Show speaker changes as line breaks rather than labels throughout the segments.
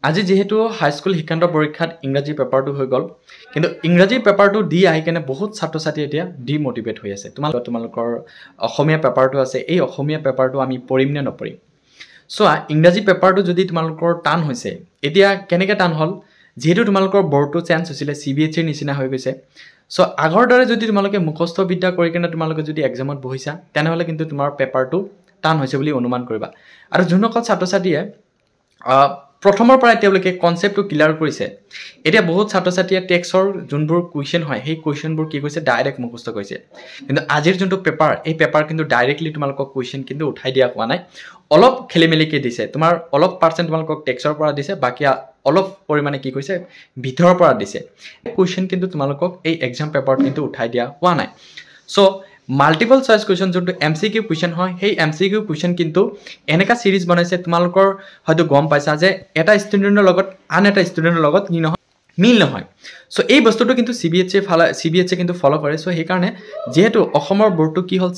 আজি যেহেতু হাইস্কুল শিক্ষান্ত পৰীক্ষাত ইংৰাজী পেপাৰটো হৈ গ'ল কিন্তু ইংৰাজী পেপাৰটো দি আহি কেনে বহুত ছাত্ৰ-ছাত্ৰী এতিয়া ডিমোটিভেট হৈ আছে তোমালোকৰ অসমীয়া পেপাৰটো আছে এই অসমীয়া পেপাৰটো আমি পঢ়িম নে নপঢ়িম সো ইংৰাজী পেপাৰটো যদি তোমালোকৰ টান হৈছে এতিয়া কেনেকৈ টান হ'ল যেহেতু তোমালোকৰ বৰ্ডটো চেঞ্জ হৈছিলে সিবিএছইৰ নিচিনা হৈ গৈছে সো আগৰ দৰে যদি তোমালোকে মুখস্থ বিদ্যা কৰি কেনে তোমালোকে যদি এক্সামত বহিছা তেনেহলে কিন্তু তোমাৰ পেপাৰটো টান হৈছে বুলি অনুমান কৰিবা আৰু যোনসকল ছাত্ৰ-ছাত্ৰীয়ে প্ৰথমৰ পৰা তেওঁলোকে কনসেপ্টটো ক্লিয়াৰ কৰিছে এতিয়া বহুত ছাত্ৰ-ছাত্ৰীয়ে টেক্সৰ যোনবোৰ কোৱেশ্চন হয় সেই কোৱেশ্চনবোৰ কি কৈছে ডাইৰেক্ট মুখস্থ কৰিছে কিন্তু আজিৰ যোনটো পেপাৰ এই পেপাৰ কিন্তু ডাইৰেক্টলি তোমালোকক কোৱেশ্চন কিন্তু উঠাই দিয়া হোৱা নাই অলপ খেলিমেলিকে দিছে তোমাৰ অলপ পাৰ্সেন্ট তোমালোকক টেক্সৰ পৰা দিছে বাকি অলপ পৰিমাণে কি কৈছে ভিতৰৰ পৰা দিছে কোৱেশ্চন কিন্তু তোমালোকক এই এক্সাম পেপাৰত কিন্তু উঠাই দিয়া হোৱা নাই সো মাল্টিপল চয়েস কোৱেশ্চন যোনটো এমসিকিউ কোৱেশ্চন হয় সেই এমসিকিউ কোৱেশ্চন কিন্তু এনেকা সিৰিজ বনাইছে তোমালোকৰ হয়তো গম পাইছা যে এটা ষ্টুডেন্টৰ লগত আন এটা ষ্টুডেন্টৰ লগত কি নহয় মিল নহয় সো এই বস্তুটো কিন্তু সিবিএছই কিন্তু ফলো কৰে সো সেই কাৰণে যেহেতু অসমৰ বৰ্ডটো কি হ'ল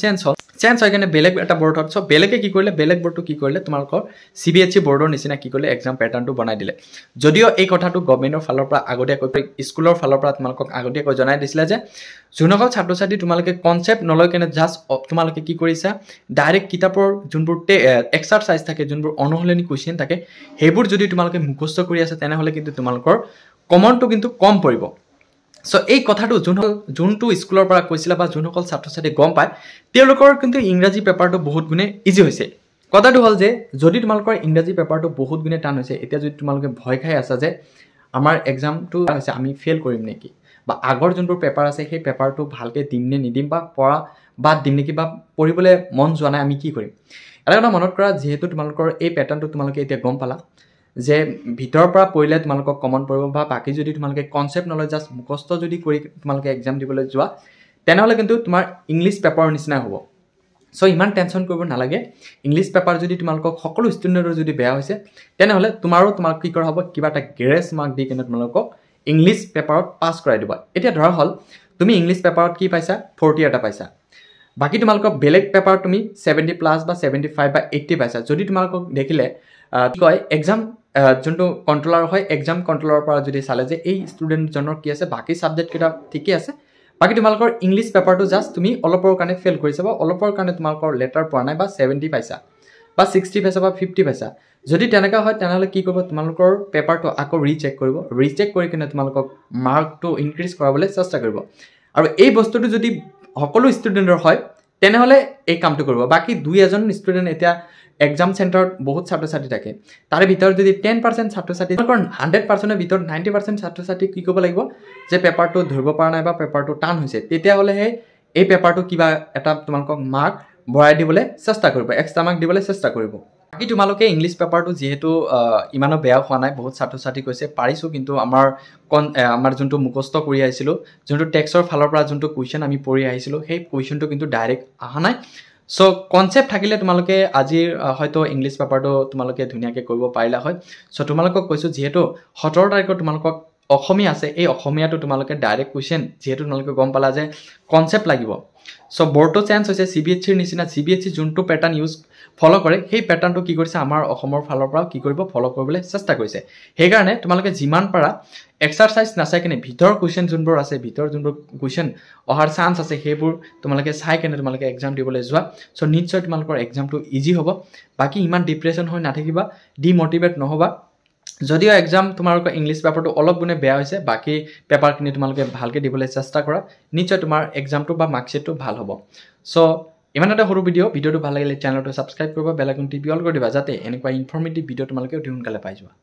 চেঞ্জ হয় কেনে বেলেগ এটা বৰ্ড হ'ল সো বেলেগে কি কৰিলে বেলেগ বৰ্ডটো কি কৰিলে তোমালোকৰ সিবিএছই বৰ্ডৰ নিচিনা কি কৰিলে এক্সাম প্যাটাৰ্নটো বনাই দিলে যদিও এই কথাটো গভৰ্ণমেণ্টৰ ফালৰ পৰা আগতীয়াকৈ স্কুলৰ ফালৰ পৰা তোমালোকক আগতীয়াকৈ জনাই দিছিলে যে যোনসকল ছাত্ৰ-ছাত্ৰী তোমালোকে কনসেপ্ট নলৈ কেনে জাস্ট তোমালোকে কি কৰিছা ডাইৰেক্ট কিতাপৰ যোনবোৰ এক্সাৰসাইজ থাকে যোনবোৰ অনুশীলনী কোৱেশ্চন থাকে সেইবোৰ যদি তোমালোকে মুখস্থ কৰি আছে তেনেহলে কিন্তু তোমালোকৰ কমনটো কিন্তু কম পৰিব সো এই কথাটো যোনটো স্কুলৰ পৰা কৈছিলা বা যোনসকল ছাত্ৰ-ছাত্ৰী গম পায় তেওঁলোকৰ কিন্তু ইংৰাজী পেপাৰটো বহুত গুণে ইজি হৈছে কথাটো হ'ল যে যদি তোমালোকৰ ইংৰাজী পেপাৰটো বহুত গুণে টান হৈছে এতিয়া যদি তোমালোকে ভয় খাই আছা যে আমাৰ এক্সামটো হৈছে আমি ফেল কৰিম নেকি বা আগৰ যোনবোৰ পেপাৰ আছে সেই পেপাৰটো ভালকে দিম নে নিদিম বা পঢ়া বাদ দিম নেকি বা পঢ়িবলৈ মন যোৱা নাই আমি কি কৰিম এটা কথা মনত কৰা যেহেতু তোমালোকৰ এই প্যাটাৰ্নটো তোমালোকে এতিয়া গম পালা যে ভিতৰৰ পৰা পঢ়িলে তোমালোকক কমন পৰিব বা বাকি যদি তোমালোকে কনসেপ্ট নলৈ জাস্ট মুখস্থ যদি কৰি তোমালোকে এক্সাম দিবলৈ যোৱা তেনেহলে কিন্তু তোমাৰ ইংলিশ পেপাৰৰ নিচিনা হ'ব সো ইমান টেনশন কৰিব নালাগে ইংলিশ পেপাৰ যদি তোমালোকক সকলো ষ্টুডেন্টৰ যদি বেয়া হৈছে তেনেহলে তোমাক কি কৰা হ'ব কিবা এটা গ্ৰেছ মাৰ্ক দি কেনে তোমালোকক ইংলিশ পেপাৰত পাস কৰাই দিব এতিয়া ধৰা হল তুমি ইংলিশ পেপাৰত কি পাইছা 40 এটা পাইছা বাকি তোমালোকক বেলেগ পেপাৰ তুমি 70 প্লাস বা 75 বা 80 পাইছা যদি তোমালোকক দেখিলে কি কয় এক্সাম যোনটো কন্ট্ৰোলাৰ হয় এক্সাম কন্ট্ৰোলাৰৰ পৰা যদি চালে যে এই ষ্টুডেন্ট জনৰ কি আছে বাকি সাবজেক্ট কেটা ঠিকই আছে বাকি তোমালোকৰ ইংলিশ পেপাৰটো জাস্ট তুমি অলপৰ কাৰণে ফেল কৰিছা বা অলপৰ কাৰণে তোমালোকৰ লেটাৰ পোৱা নাই বা 70 পাইছা বা 60 পাইছা বা 50 পাইছা যদি তেনেকা হয় তেনেহলে কি কৰিব তোমালোকৰ পেপাৰটো আকৌ ৰিচেক কৰি কিনে তোমালোকক মাৰ্কটো ইনক্ৰিজ কৰাবলৈ চেষ্টা কৰিব আৰু এই বস্তুটো যদি সকলো ষ্টুডেন্টৰ হয় তেনেহলে এই কামটো কৰিব বাকি দুই এজন ষ্টুডেন্ট এতিয়া এক্সাম সেন্টাৰত বহুত ছাত্ৰ-ছাত্ৰী থাকে তাৰে ভিতৰত যদি 10% ছাত্ৰ-ছাত্ৰী 100% এৰ ভিতৰত 90% ছাত্ৰ-ছাত্ৰী কি কৰিব লাগিব যে পেপাৰটো ধৰিব পৰা নাই বা পেপাৰটো টান হৈছে তেতিয়া হলে এই পেপাৰটো কিবা এটা তোমালোকক মাৰ্ক বঢ়াই দিবলৈ চেষ্টা কৰিব এক্সট্ৰা মাৰ্ক দিবলৈ চেষ্টা কৰিব বাকি তোমালোকে ইংলিশ পেপাৰটো যেহেতু ইমানো বেয়া হোৱা নাই বহুত ছাত্ৰ-ছাত্ৰী কৈছে পাৰিছো কিন্তু আমাৰ যোনটো মুখস্থ কৰি আহিছিলো যোনটো টেক্সৰ ফালৰ পৰা যোনটো কোৱেশ্চন আমি পঢ়ি আহিছিলো সেই কোৱেশ্চনটো কিন্তু ডাইৰেক্ট আহা নাই সো কনসেপ্ট থাকিলে তোমালোকে আজি হয়তো ইংলিশ পেপাৰটো তোমালোকে ধুনিয়াকে কৰিব পাৰিলা হয় সো তোমালোকক কৈছো যেহেতু 17 তাৰিখত তোমালোকক অসমীয়া আছে এই অসমীয়াটো তোমালোকে ডাইৰেক্ট কোৱেশ্চন যেহেতু তোমালোকে গম পালা যে কনসেপ্ট লাগিব সো বৰ্ডটো চেঞ্জ হৈছে সিবিএছইৰ নিচিনা সিবিএছই যোনটো প্যাটাৰ্ন ইউজ ফলো কৰে সেই প্যাটাৰ্নটো কি কৰিছে আমাৰ অসমৰ ফালৰ পৰা কি কৰিব ফলো কৰিবলৈ চেষ্টা কৰিছে সেই কাৰণে তোমালোকে যিমান পাৰা এক্সাৰসাইজ নাচাই কেনে ভিতৰ কোৱেশ্চন যোনবোৰ আছে ভিতৰ যোনবোৰ কোৱেশ্চন অহাৰ চান্স আছে সেইবোৰ তোমালোকে চাই কেনে তোমালোকে এক্সাম দিবলৈ যোৱা সো নিশ্চয় তোমালোকৰ এক্সামটো ইজি হ'ব বাকি ইমান ডিপ্ৰেছন হৈ নাথাকিবা ডিমোটিভেট নহবা যদিও এক্সাম তোমালোকৰ ইংলিশ পেপাৰটো অলপ গুণে বেয়া হৈছে বাকি পেপাৰখিনি তোমালোকে ভালকে দিবলৈ চেষ্টা কৰা নিশ্চয় তোমাৰ এক্সামটো বা মাৰ্কশিটটো ভাল হ'ব সো ইমান এটা সৰু ভিডিওটো ভাল লাগিলে চেনেলটো সাবস্ক্ৰাইব কৰিবা বেল আইকন টিপি অল কৰি দিবা যাতে এনেকুৱা ইনফৰমেটিভ ভিডিও তোমালোকে অতি সোনকালে পাই যোৱা